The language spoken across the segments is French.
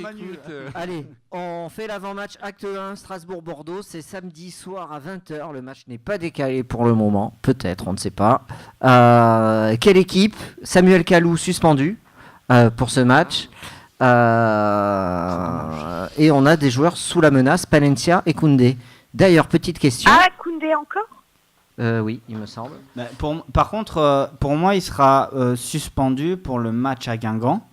Manu. Allez, on fait l'avant-match acte 1, Strasbourg-Bordeaux. C'est samedi soir à 20h. Le match n'est pas décalé pour le moment. Peut-être, on ne sait pas. Quelle équipe? Samuel Kalou suspendu pour ce match. Et on a des joueurs sous la menace, Palencia et Koundé. D'ailleurs, petite question. Ah, Koundé encore? Oui, il me semble. Par contre, pour moi, il sera suspendu pour le match à Guingamp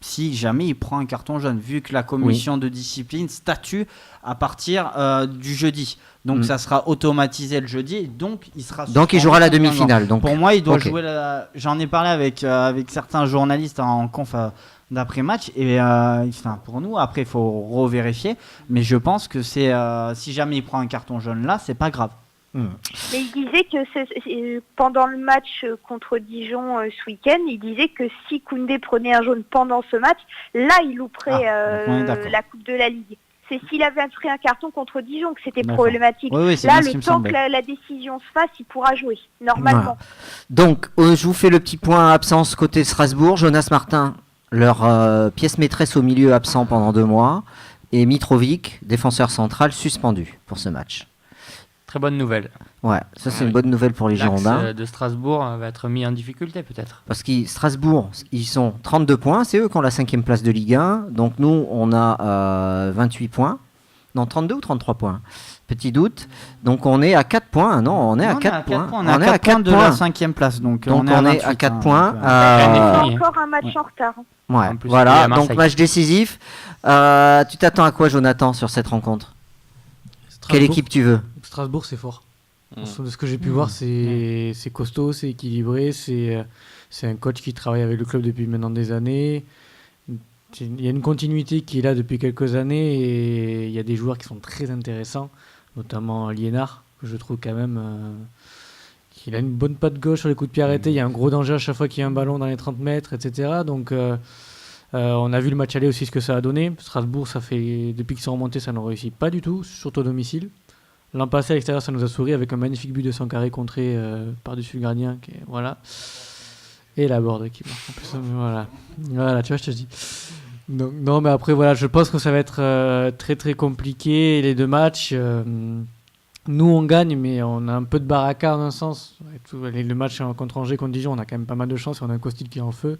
si jamais il prend un carton jaune, vu que la commission de discipline statue à partir du jeudi. Donc ça sera automatisé le jeudi, donc il sera suspendu. Donc il jouera la demi-finale. Donc. Pour moi, il doit jouer J'en ai parlé avec certains journalistes en conf d'après-match, et pour nous, après, il faut revérifier, mais je pense que si jamais il prend un carton jaune là, c'est pas grave. Mais il disait que pendant le match contre Dijon ce week-end, il disait que si Koundé prenait un jaune pendant ce match, là il louperait la Coupe de la Ligue. C'est s'il avait pris un carton contre Dijon que c'était problématique. Oui, là, le temps que la décision se fasse, il pourra jouer, normalement. Voilà. Donc, je vous fais le petit point absence côté Strasbourg. Jonas Martin, leur pièce maîtresse au milieu, absent pendant 2 mois. Et Mitrovic, défenseur central, suspendu pour ce match. Très bonne nouvelle. Ouais, ça c'est une bonne nouvelle pour les Girondins. De Strasbourg va être mis en difficulté peut-être. Parce que Strasbourg, ils sont 32 points, c'est eux qui ont la 5e place de Ligue 1. Donc nous, on a 28 points. Non, 32 ou 33 points. Petit doute. Donc on est à 4 points. Non, on est à 4 points. On est à 4 points de la 5e place. Donc on est à 4 points. Encore un match en retard. Ouais, voilà. Donc match décisif. Tu t'attends à quoi, Jonathan, sur cette rencontre? Quelle équipe tu veux? Strasbourg, c'est fort. De ce que j'ai pu voir, c'est costaud, c'est équilibré, c'est un coach qui travaille avec le club depuis maintenant des années. Il y a une continuité qui est là depuis quelques années et il y a des joueurs qui sont très intéressants, notamment Liénard, que je trouve quand même qu'il a une bonne patte gauche sur les coups de pied arrêtés. Il y a un gros danger à chaque fois qu'il y a un ballon dans les 30 mètres, etc. Donc on a vu le match aller aussi ce que ça a donné. Strasbourg, depuis qu'ils sont remontés, ça ne réussit pas du tout, surtout à domicile. L'an passé à l'extérieur, ça nous a souri avec un magnifique but de Sankaré contré par-dessus le gardien. Voilà. Et la Borde qui marque en plus. Voilà, tu vois, je te dis. Donc, non, mais après, voilà, je pense que ça va être très très compliqué les 2 matchs. Nous, on gagne, mais on a un peu de baraka en un sens. Le match contre Angers, contre Dijon, on a quand même pas mal de chance et on a un Costil qui est en feu.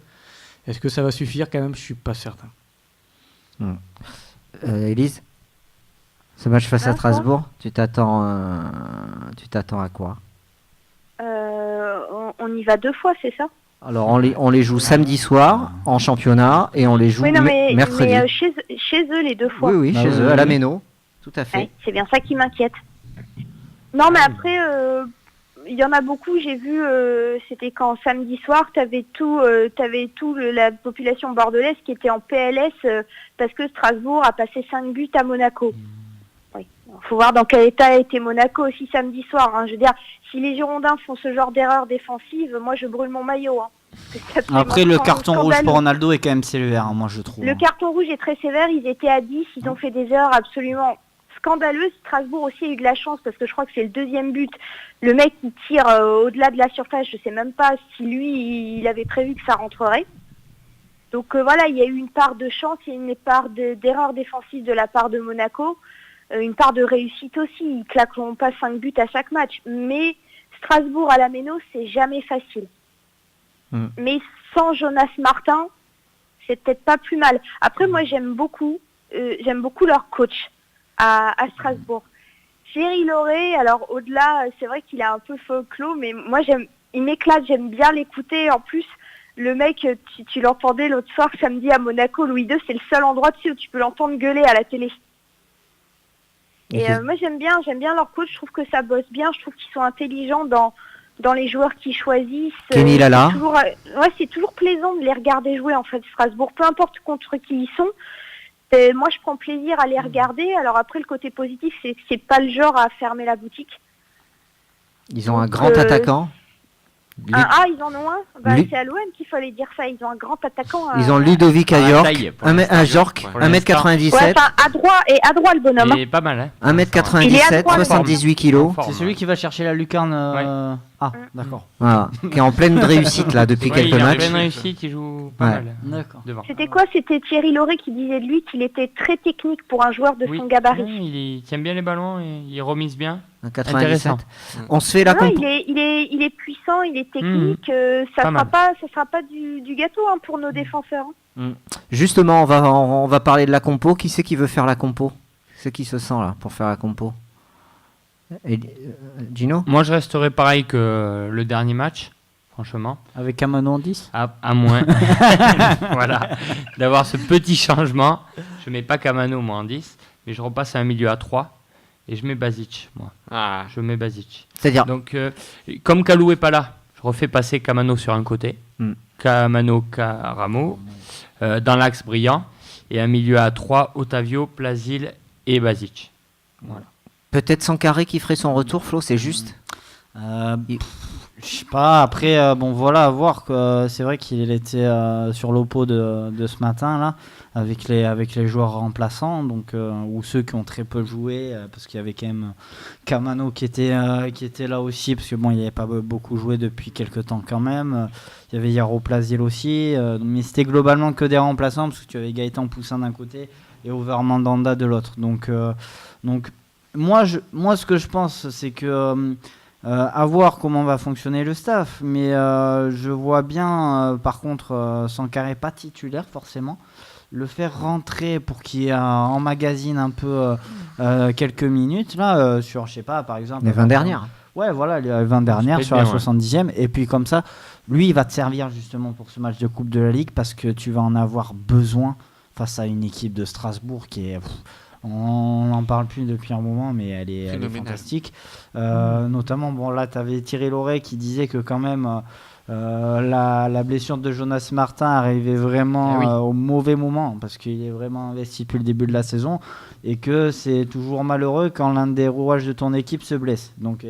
Est-ce que ça va suffire quand même? Je suis pas certain. Élise, ce match face à Strasbourg, tu t'attends à quoi? On y va 2 fois, c'est ça? Alors on les joue samedi soir en championnat et on les joue mercredi. Mais chez eux les 2 fois. Oui, chez eux, à la Méno, tout à fait. Ouais, c'est bien ça qui m'inquiète. Non, mais après, il y en a beaucoup. J'ai vu, c'était quand samedi soir, t'avais la population bordelaise qui était en PLS parce que Strasbourg a passé 5 buts à Monaco. Oui. Faut voir dans quel état était Monaco aussi samedi soir. Je veux dire, si les Girondins font ce genre d'erreur défensive, moi je brûle mon maillot. Après, le carton rouge pour Ronaldo est quand même sévère, moi je trouve. Le carton rouge est très sévère. Ils étaient à 10. Ils ont fait des erreurs absolument scandaleuses. Strasbourg aussi a eu de la chance parce que je crois que c'est le 2e but. Le mec qui tire au-delà de la surface, je sais même pas si lui il avait prévu que ça rentrerait. Donc voilà, il y a eu une part de chance, il y a une part d'erreur défensive de la part de Monaco. Une part de réussite aussi, ils claqueront pas 5 buts à chaque match, mais Strasbourg à la Méno, c'est jamais facile. Mais sans Jonas Martin, c'est peut-être pas plus mal. Après, moi, j'aime beaucoup leur coach à Strasbourg. Thierry Lauré, alors au-delà, c'est vrai qu'il a un peu folklore, mais moi, il m'éclate, j'aime bien l'écouter. En plus, le mec, tu l'entendais l'autre soir, samedi à Monaco, Louis II, c'est le seul endroit dessus où tu peux l'entendre gueuler à la télé. Et moi j'aime bien leur coach, je trouve que ça bosse bien, je trouve qu'ils sont intelligents dans les joueurs qu'ils choisissent. Kenny Lala. C'est toujours plaisant de les regarder jouer en fait Strasbourg, peu importe contre qui ils sont. Moi je prends plaisir à les regarder, alors après le côté positif c'est que c'est pas le genre à fermer la boutique. Ils ont un grand attaquant. Ils en ont un. C'est à l'OM qu'il fallait dire ça. Ils ont un grand attaquant. Ils ont Ludovic à York, un York, 1m97. Ouais, à droit le bonhomme. Il est pas mal. 1m97, 78 kg. C'est celui qui va chercher la lucarne. Ah, d'accord. Voilà, qui est en pleine réussite là depuis Ouais, quelques il est en matchs. pleine réussite, il joue pas Ouais. mal D'accord. devant. C'était quoi? C'était Thierry Lauré qui disait de lui qu'il était très technique pour un joueur de Oui. son gabarit. Ouais, il tient bien les ballons, et il remise bien. Un 97. Intéressant. On se fait la Non, compo. il est puissant, il est technique. Pas Ça mal. sera pas du gâteau pour nos défenseurs. Justement, on va parler de la compo. Qui c'est qui veut faire la compo? C'est qui se sent là pour faire la compo? Gino? Moi, je resterai pareil que le dernier match, franchement. Avec Kamano en 10 À moins voilà, d'avoir ce petit changement. Je mets pas Kamano, moi, en 10, mais je repasse à un milieu à 3 et je mets Basic, moi. Ah. Je mets Basic. C'est-à-dire, Donc, comme Kalou est pas là, je refais passer Kamano sur un côté, Kamano, Karamo, dans l'axe brillant, et un milieu à 3, Otavio, Plasil et Basic. Voilà. peut-être Sankaré qui ferait son retour, Flo, c'est juste? Je sais pas, après, bon voilà, à voir que c'est vrai qu'il était sur l'oppo de ce matin, là, avec les joueurs remplaçants, donc, ou ceux qui ont très peu joué, parce qu'il y avait quand même Kamano qui était là aussi, parce que bon, il n'avait pas beaucoup joué depuis quelques temps quand même. Il y avait Yaro Plasil aussi, mais c'était globalement que des remplaçants, parce que tu avais Gaëtan Poussin d'un côté et Over Mandanda de l'autre. Donc moi, ce que je pense, c'est que à voir comment va fonctionner le staff, mais je vois bien, par contre, Sankaré pas titulaire forcément, le faire rentrer pour qu'il emmagasine un peu quelques minutes là sur, je sais pas, par exemple Les 20 dernières. Ouais, voilà, les 20 dernières peut sur être la bien, 70e, et puis comme ça, lui, il va te servir justement pour ce match de Coupe de la Ligue, parce que tu vas en avoir besoin face à une équipe de Strasbourg qui est... on n'en parle plus depuis un moment, mais elle est fantastique. Notamment, bon, là, tu avais Thierry Lauré qui disait que quand même la blessure de Jonas Martin arrivait vraiment au mauvais moment, parce qu'il est vraiment investi depuis le début de la saison, et que c'est toujours malheureux quand l'un des rouages de ton équipe se blesse. Donc,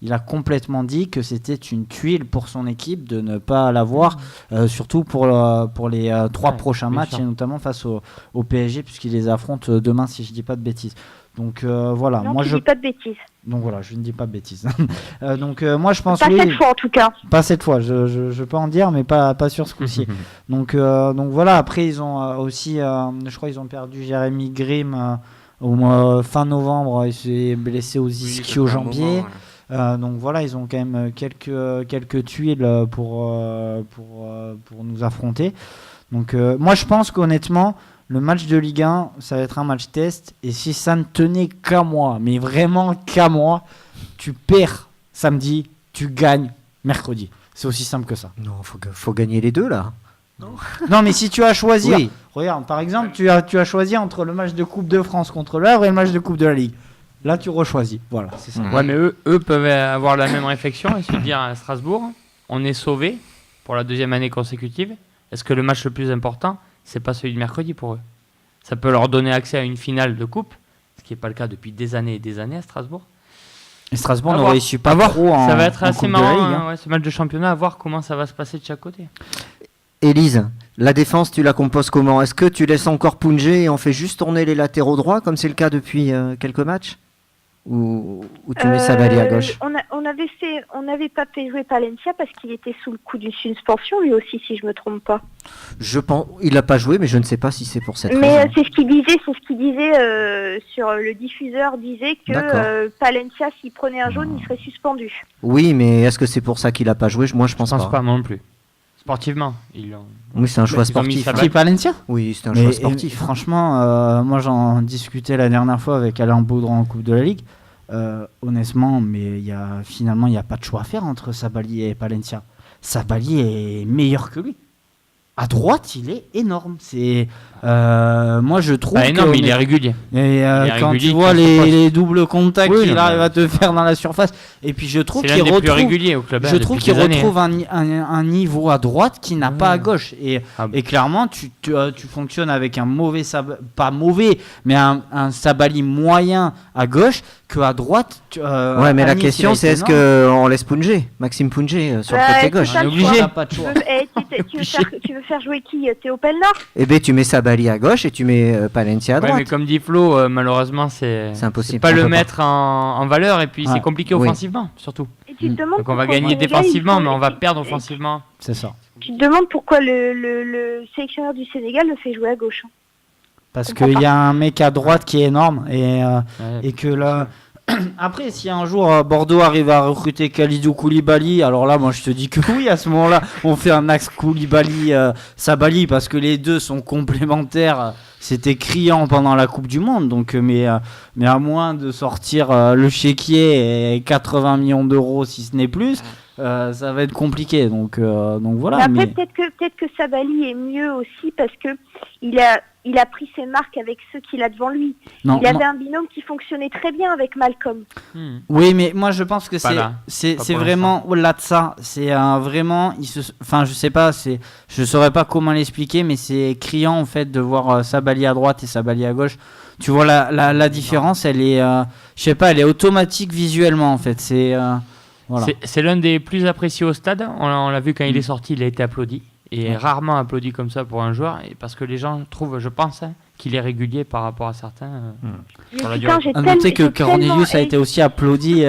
il a complètement dit que c'était une tuile pour son équipe de ne pas l'avoir, surtout pour les 3 prochains matchs, et notamment face au PSG, puisqu'il les affronte demain, si je dis pas de bêtises. Donc voilà, Non, moi tu je dis pas de bêtises. donc voilà, je ne dis pas de bêtises. Donc moi je pense Pas oui, cette fois en tout cas. pas cette fois, je peux en dire, mais pas sur ce coup-ci. Donc voilà, après ils ont aussi, je crois ils ont perdu Jérémy Grimm au mois fin novembre, il s'est blessé aux ischio-jambiers. Donc voilà, ils ont quand même quelques tuiles pour nous affronter. Donc moi je pense qu'honnêtement, le match de Ligue 1, ça va être un match test. Et si ça ne tenait qu'à moi, mais vraiment qu'à moi, tu perds samedi, tu gagnes mercredi. C'est aussi simple que ça. Non, faut gagner les deux là. Non, mais si tu as choisi, Oui. regarde, par exemple, tu as choisi entre le match de Coupe de France contre l'Havre et le match de Coupe de la Ligue. Là, tu rechoisis. Voilà, c'est ça. Ouais, mais eux peuvent avoir la même réflexion et se dire à Strasbourg, on est sauvé pour la 2e année consécutive. Est-ce que le match le plus important, c'est pas celui de mercredi pour eux? Ça peut leur donner accès à une finale de coupe, ce qui n'est pas le cas depuis des années et des années à Strasbourg. Et Strasbourg À ne voir. réussit pas À voir. trop en Ça va être en assez Coupe de la marrant, Ligue, hein. ouais, ce match de championnat, à voir comment ça va se passer de chaque côté. Élise, la défense, tu la composes comment? Est-ce que tu laisses encore Punjé et on fait juste tourner les latéraux droits, comme c'est le cas depuis quelques matchs? Ou tu mets Sabali à gauche? On avait pas fait jouer Palencia parce qu'il était sous le coup d'une suspension lui aussi, si je me trompe pas. Je pense, il n'a pas joué, mais je ne sais pas si c'est pour cette Mais raison. c'est ce qu'il disait sur le diffuseur, disait que Palencia, s'il prenait un jaune, il serait suspendu. Oui, mais est-ce que c'est pour ça qu'il n'a pas joué? Moi, je pense Je pense pas. pas non plus. Sportivement, ils l'ont. Oui, c'est un choix Ils ont mis sportif. Sabali. Qui, Palencia? Oui, c'est un Mais choix sportif. franchement, moi j'en discutais la dernière fois avec Alain Baudran en Coupe de la Ligue. Honnêtement, mais finalement, il n'y a pas de choix à faire entre Sabali et Palencia. Sabali est meilleur que lui. À droite, il est énorme. Moi, je trouve énorme, que il est régulier. Et quand régulier, tu vois il passe au poste. les doubles contacts Oui, qu'il non, arrive mais- à te faire dans la surface, et puis je trouve C'est qu'il l'un des plus retrouve, réguliers au club. je trouve qu'il retrouve un niveau à droite qu'il n'a pas à gauche. Et clairement, tu fonctionnes avec un mauvais pas mauvais, mais un Sabali moyen à gauche que à droite. Ouais, mais à la Nice, question il a c'est été est-ce qu'on laisse Punjé, Maxime Punjé, sur le côté c'est gauche? ça le obligé. choix. T'as pas de choix. Tu veux faire jouer qui? Théo Pelnard? Eh bien, tu mets Sabali à gauche et tu mets Palencia à Ouais, droite. mais comme dit Flo, malheureusement, c'est C'est impossible, pas on le peut pas. mettre en valeur et puis Ouais. c'est compliqué Oui. offensivement, surtout. Eh tu te demandes Donc on va pourquoi gagner le Sénégal, défensivement, ils mais font- on va perdre offensivement. C'est ça. Tu te demandes pourquoi le sélectionneur du Sénégal le fait jouer à gauche. Hein. Parce comprends qu'il y pas. a un mec à droite qui est énorme Ouais. et que là. Après, si un jour Bordeaux arrive à recruter Kalidou Koulibaly, alors là, moi je te dis que oui, à ce moment-là, on fait un axe Koulibaly-Sabali parce que les deux sont complémentaires. C'était criant pendant la Coupe du Monde, donc, mais à moins de sortir le chéquier et 80 millions d'euros, si ce n'est plus, ça va être compliqué. Donc voilà. Mais après, peut-être que Sabali est mieux aussi parce que il a pris ses marques avec ceux qu'il a devant lui. Non, Il avait un binôme qui fonctionnait très bien avec Malcolm. Oui, mais moi je pense que Pas là. c'est Pas pour vraiment au-delà de ça. C'est vraiment, enfin je sais pas, je saurais pas comment l'expliquer, mais c'est criant en fait de voir Sabali à droite et Sabali à gauche. Tu vois la différence, elle est, je sais pas, elle est automatique visuellement en fait. Voilà. C'est l'un des plus appréciés au stade. On l'a vu quand il est sorti, il a été applaudi. Et rarement applaudi comme ça pour un joueur. Et parce que les gens trouvent, je pense, qu'il est régulier par rapport à certains. Mais Sur la putain, durée. À noter que Cornelius a été aussi applaudi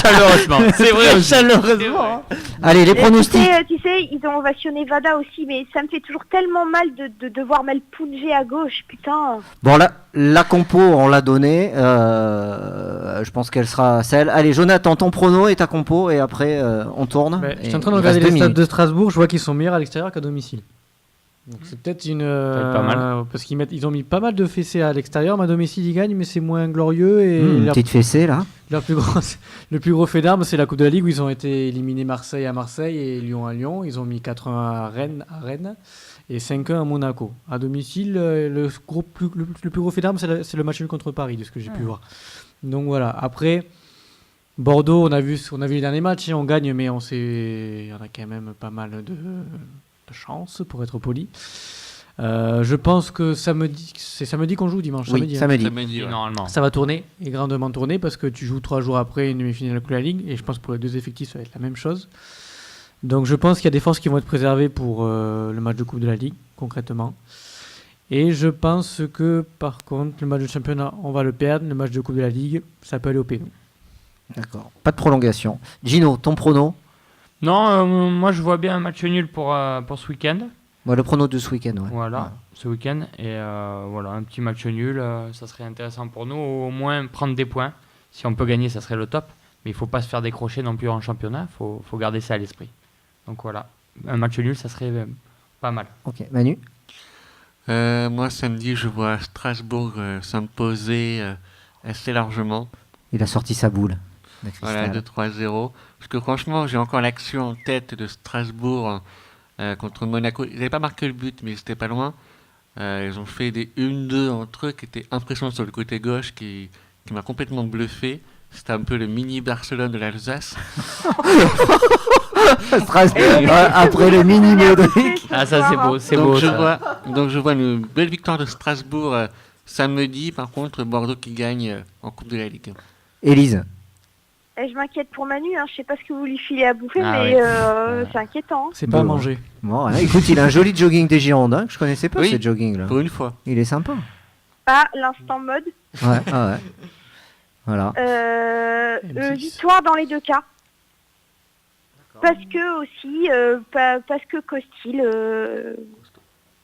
Chaleureusement. C'est vrai aussi. chaleureusement. Allez, les pronostics. Tu sais, ils ont ovationné Vada aussi, mais ça me fait toujours tellement mal de devoir Malpounje à gauche, putain. Bon, là, la compo, on l'a donnée. Je pense qu'elle sera celle. Allez, Jonathan, ton prono et ta compo, et après, on tourne. Je suis Et en train de il regarder reste les 2 stades de minutes. Strasbourg, je vois qu'ils sont meilleurs à l'extérieur qu'à domicile. Donc c'est peut-être une. être pas mal. Parce ils ont mis pas mal de fessées à l'extérieur, mais à domicile ils gagnent, mais c'est moins glorieux. Et Une leur, petite fessée, là. leur plus gros, le plus gros fait d'armes, c'est la Coupe de la Ligue où ils ont été éliminés Marseille à Marseille et Lyon à Lyon. Ils ont mis 4-1 à Rennes et 5-1 à Monaco. À domicile, le plus gros fait d'armes, c'est le match nul contre Paris, de ce que j'ai pu voir. Donc voilà. Après. Bordeaux, on a vu les derniers matchs, on gagne, mais on a quand même pas mal de chance, pour être poli. Je pense que c'est samedi qu'on joue, dimanche. Oui, samedi, hein. samedi. Oui, normalement. Ça va tourner, et grandement tourner, parce que tu joues 3 jours après une demi-finale de la Ligue, et je pense que pour les deux effectifs, ça va être la même chose. Donc je pense qu'il y a des forces qui vont être préservées pour le match de Coupe de la Ligue, concrètement. Et je pense que, par contre, le match de championnat, on va le perdre. Le match de Coupe de la Ligue, ça peut aller au péno. D'accord. Pas de prolongation. Gino, ton prono? Non, moi je vois bien un match nul pour ce week-end. Moi, le prono de ce week-end, ouais. Voilà, Ouais. ce week-end. Et voilà, un petit match nul, ça serait intéressant pour nous. Au moins prendre des points. Si on peut gagner, ça serait le top. Mais il ne faut pas se faire décrocher non plus en championnat. Il faut garder ça à l'esprit. Donc voilà, un match nul, ça serait pas mal. Ok, Manu? Moi, samedi, je vois Strasbourg s'imposer assez largement. Il a sorti sa boule. de Voilà, cristal. 2-3-0. Parce que franchement, j'ai encore l'action en tête de Strasbourg contre Monaco. Ils n'avaient pas marqué le but, mais ils étaient pas loin. Ils ont fait des 1-2 entre eux qui étaient impressionnants sur le côté gauche, qui m'a complètement bluffé. C'était un peu le mini Barcelone de l'Alsace. Après le mini Modric. Ah, ça c'est beau, c'est donc, beau. je ça. vois une belle victoire de Strasbourg samedi. Par contre, Bordeaux qui gagne en Coupe de la Ligue. Élise. Je m'inquiète pour Manu, hein. Je sais pas ce que vous lui filez à bouffer, Ah mais ouais. c'est inquiétant. Hein. C'est pas à Bon. manger. Bon, voilà. Écoute, il a un joli jogging des Girondins que je connaissais pas, Oui. ce jogging-là. Pour une fois. Il est sympa. Ah, l'instant mode. Ouais, ah ouais. Voilà. M6. Victoire dans les deux cas. Parce que aussi, parce que Costil,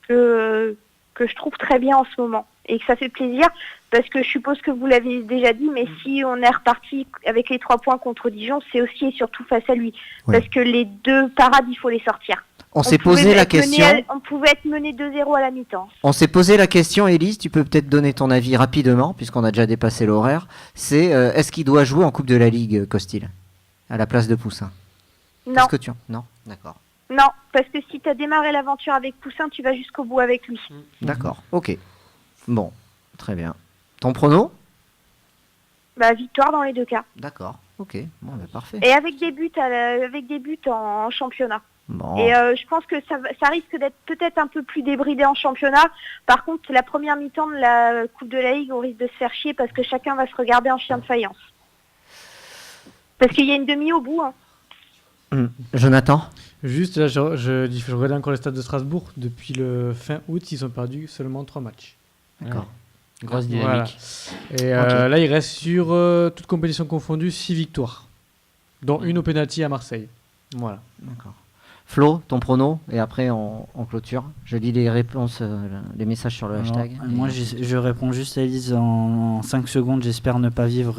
que je trouve très bien en ce moment. Et que ça fait plaisir, parce que je suppose que vous l'avez déjà dit, mais si on est reparti avec les 3 points contre Dijon, c'est aussi et surtout face à lui. Ouais. Parce que les 2 parades, il faut les sortir. On s'est pouvait posé la être mené question. on pouvait être mené 2-0 à la mi-temps. On s'est posé la question, Élise, tu peux peut-être donner ton avis rapidement, puisqu'on a déjà dépassé l'horaire. C'est est-ce qu'il doit jouer en Coupe de la Ligue, Costil, à la place de Poussin? Non, Est-ce que tu... Non, d'accord. non, parce que si tu as démarré l'aventure avec Poussin, tu vas jusqu'au bout avec lui. D'accord, ok. Bon, très bien. Ton prono? Bah, victoire dans les 2 cas. D'accord, ok. Bon, bah, parfait. Et avec des buts, avec des buts en championnat. Bon. Et je pense que ça risque d'être peut-être un peu plus débridé en championnat. Par contre, la première mi-temps de la Coupe de la Ligue, on risque de se faire chier parce que chacun va se regarder en chien de faïence. Parce qu'il y a une demi au bout. Hein. Jonathan? Juste là, je regardais encore le stade de Strasbourg. Depuis le fin août, ils ont perdu seulement 3 matchs. D'accord. Grosse Voilà. dynamique. Et Ok. là, il reste sur toute compétition confondue 6 victoires. Dont une au penalty à Marseille. Voilà. D'accord. Flo, ton prono, et après on clôture. Je lis les réponses, les messages sur le hashtag. Moi, je réponds juste à Elise en 5 secondes. J'espère ne pas vivre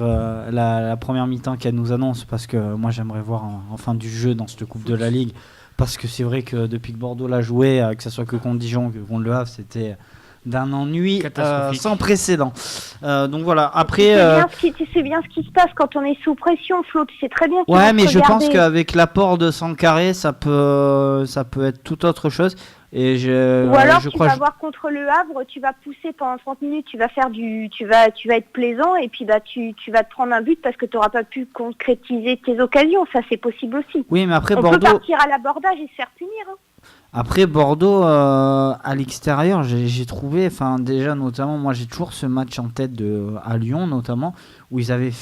la première mi-temps qu'elle nous annonce, parce que moi, j'aimerais voir enfin du jeu dans cette Coupe de la Ligue. Parce que c'est vrai que depuis que Bordeaux l'a joué, que ce soit que contre Dijon, que contre Le Havre, c'était d'un ennui sans précédent. Donc voilà, après... C'est bien ce qui se passe quand on est sous pression, Flo, tu sais très bien. Ouais, mais je pense qu'avec l'apport de Sankaré, ça peut être tout autre chose. Ou alors tu vas voir contre Le Havre, tu vas pousser pendant 30 minutes, tu vas être plaisant, et puis tu vas te prendre un but parce que tu n'auras pas pu concrétiser tes occasions. Ça, c'est possible aussi. Oui, mais après on Bordeaux... peut partir à l'abordage et se faire punir. Hein. Après Bordeaux, à l'extérieur, j'ai trouvé, enfin déjà notamment, moi j'ai toujours ce match en tête à Lyon notamment, où ils avaient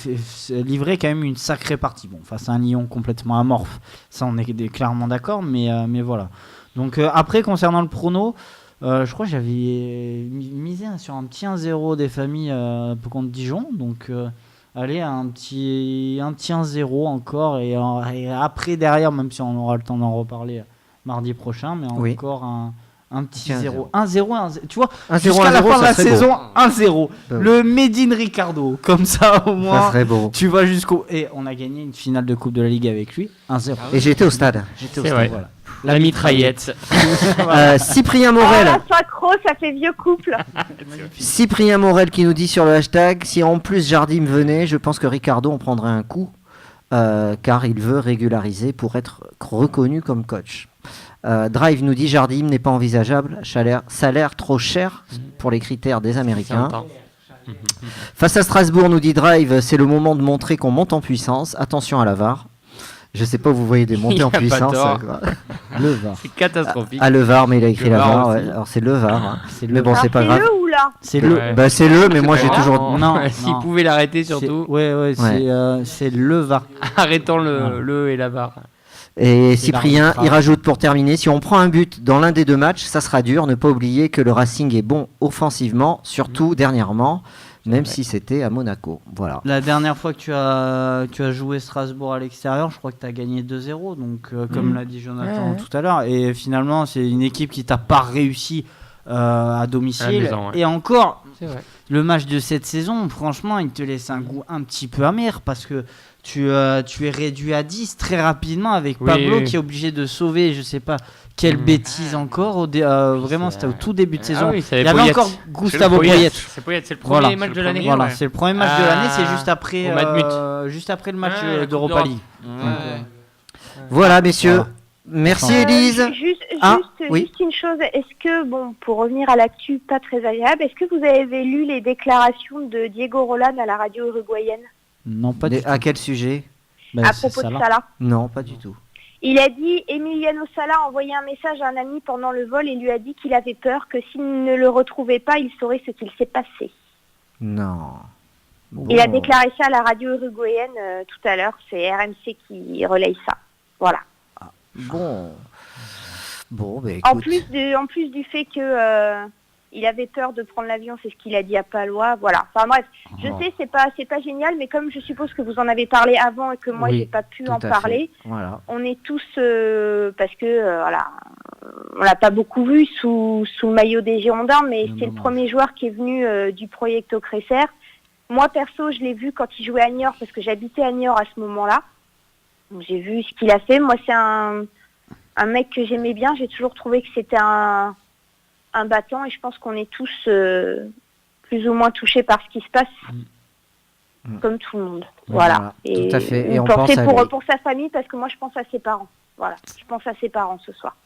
livré quand même une sacrée partie. Bon, face à un Lyon complètement amorphe, ça on est clairement d'accord, mais voilà. Donc après, concernant le prono, je crois que j'avais misé sur un petit 1-0 des familles contre Dijon, donc allez, un petit 1-0 encore, et après derrière, même si on aura le temps d'en reparler mardi prochain, mais encore un petit 0. 1-0, tu vois, jusqu'à la fin de la saison, 1-0. Le Made in Ricardo, comme ça au moins, tu vas jusqu'au... Et on a gagné une finale de Coupe de la Ligue avec lui, 1-0. Et j'étais au stade. Voilà. La mitraillette. Cyprien Morel. La sacro, ça fait vieux couple. Cyprien Morel qui nous dit sur le hashtag, si en plus Jardim venait, je pense que Ricardo en prendrait un coup, car il veut régulariser pour être reconnu comme coach. Drive nous dit Jardim n'est pas envisageable, salaire trop cher pour les critères des Américains. Face à Strasbourg, nous dit Drive, c'est le moment de montrer qu'on monte en puissance. Attention à la VAR. Je sais pas où vous voyez des montées en puissance. Le VAR. C'est catastrophique. Ah, le VAR, mais il a écrit la VAR. Ouais. Alors c'est le VAR. Hein. Mais bon, c'est pas grave. C'est le ou là ? C'est le. Bah, c'est le, mais moi j'ai toujours. Non. S'il pouvait l'arrêter surtout. C'est le VAR. Arrêtons le et la VAR. Et Cyprien, il rajoute pour terminer, si on prend un but dans l'un des deux matchs, ça sera dur. Ne pas oublier que le Racing est bon offensivement, surtout dernièrement, même si c'était à Monaco. Voilà. La dernière fois que tu as joué Strasbourg à l'extérieur, je crois que tu as gagné 2-0, donc comme l'a dit Jonathan tout à l'heure. Et finalement, c'est une équipe qui t'a pas réussi à domicile. À la maison, Et encore, le match de cette saison, franchement, il te laisse un goût un petit peu amer parce que tu es réduit à 10 très rapidement avec Pablo qui est obligé de sauver, je sais pas quelle bêtise encore. Vraiment, c'était au tout début de saison. Il y avait encore Gustavo Poyet. C'est le premier match de l'année. Voilà, c'est le premier match de l'année, c'est juste après le match d'Europa League. Voilà, messieurs. Merci Élise. Juste une chose, est-ce que, pour revenir à l'actu pas très agréable, est-ce que vous avez lu les déclarations de Diego Roland à la radio uruguayenne ? Non, pas du tout. À quel sujet ? À propos de Salah. Non, pas du tout. Il a dit, Emiliano Sala a envoyé un message à un ami pendant le vol et lui a dit qu'il avait peur que s'il ne le retrouvait pas, il saurait ce qu'il s'est passé. Non. Bon. Il a déclaré ça à la radio uruguayenne tout à l'heure, c'est RMC qui relaye ça. Voilà. Ah, bon, bah écoute. En plus du fait que il avait peur de prendre l'avion, c'est ce qu'il a dit à Palois, voilà. Enfin bref, je sais c'est pas génial, mais comme je suppose que vous en avez parlé avant et que moi j'ai pas pu en parler, on est tous parce que on l'a pas beaucoup vu sous le maillot des Girondins, mais c'est le premier joueur qui est venu du Proyecto Crescer. Moi perso, je l'ai vu quand il jouait à Niort parce que j'habitais à Niort à ce moment-là. Donc, j'ai vu ce qu'il a fait. Moi, c'est un mec que j'aimais bien. J'ai toujours trouvé que c'était un battant et je pense qu'on est tous plus ou moins touchés par ce qui se passe, comme tout le monde. Voilà. Et tout à fait. Et on pense pour sa famille parce que moi, je pense à ses parents. Voilà. Je pense à ses parents ce soir.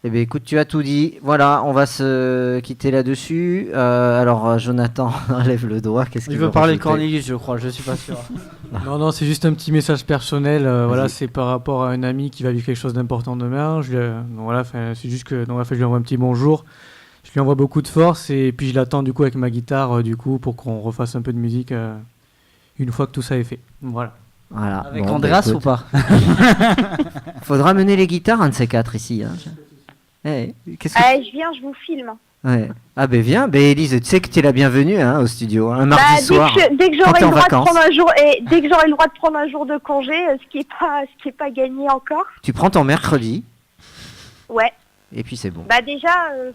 Eh bien, écoute, tu as tout dit. Voilà, on va se quitter là-dessus. Alors, Jonathan, lève le doigt. Qu'est-ce qu'il veut parler Cornelius, je crois. Je suis pas sûr. Non, c'est juste un petit message personnel. Voilà, c'est par rapport à un ami qui va vivre quelque chose d'important demain. C'est juste que, je lui envoie un petit bonjour. Je lui envoie beaucoup de force et puis je l'attends du coup avec ma guitare pour qu'on refasse un peu de musique une fois que tout ça est fait. Voilà. Avec Andreas ou pas? Faudra mener les guitares, un de ces quatre ici. Hein. Je viens, je vous filme. Ouais. Ah ben viens, Élise, tu sais que tu es la bienvenue au studio, un mardi soir. Dès que quand j'aurai t'es le en droit de vacances. prendre un jour dès que j'aurai le droit de prendre un jour de congé, ce qui est pas gagné encore. Tu prends ton mercredi, Ouais. et puis c'est bon. Bah déjà,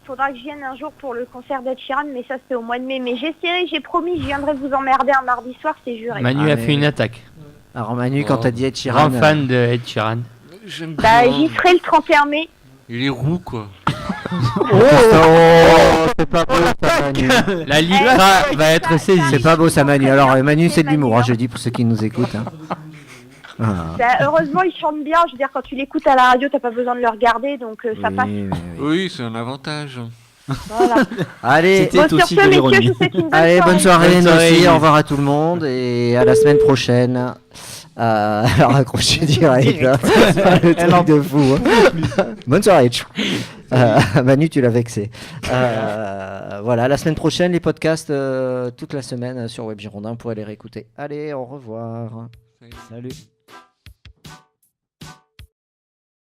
faudra que je vienne un jour pour le concert d'Ed Sheeran, mais ça c'est au mois de mai. Mais j'essaierai, j'ai promis, je viendrai vous emmerder un mardi soir, c'est juré. Manu Ah, a mais- fait une attaque. Alors Manu, quand t'as dit Ed Sheeran, Grand fan de Ed Sheeran. J'aime Bah bien. j'y serai le 31 mai. Il est roux, quoi. c'est pas beau ça Manu. La Liga va être saisie. C'est pas beau ça Manu. Alors Manu, c'est de l'humour, je dis pour ceux qui nous écoutent. Ah. Bah, heureusement, il chante bien. Je veux dire, quand tu l'écoutes à la radio, t'as pas besoin de le regarder, donc ça passe. Oui. Oui, c'est un avantage. Voilà. Allez, C'était Bon, aussi sur de ce, messieurs, l'ironie. je vous souhaite une bonne soirée, Bonne nous soirée, aussi. Élise. Au revoir à tout le monde et à la semaine prochaine. Alors accrochez direct, hein. Le truc de fou. Hein. Bonne soirée. tchou. Manu, tu l'as vexé. Voilà, la semaine prochaine, les podcasts toute la semaine sur Web Girondin, vous pourrez les réécouter. Allez, au revoir. Salut.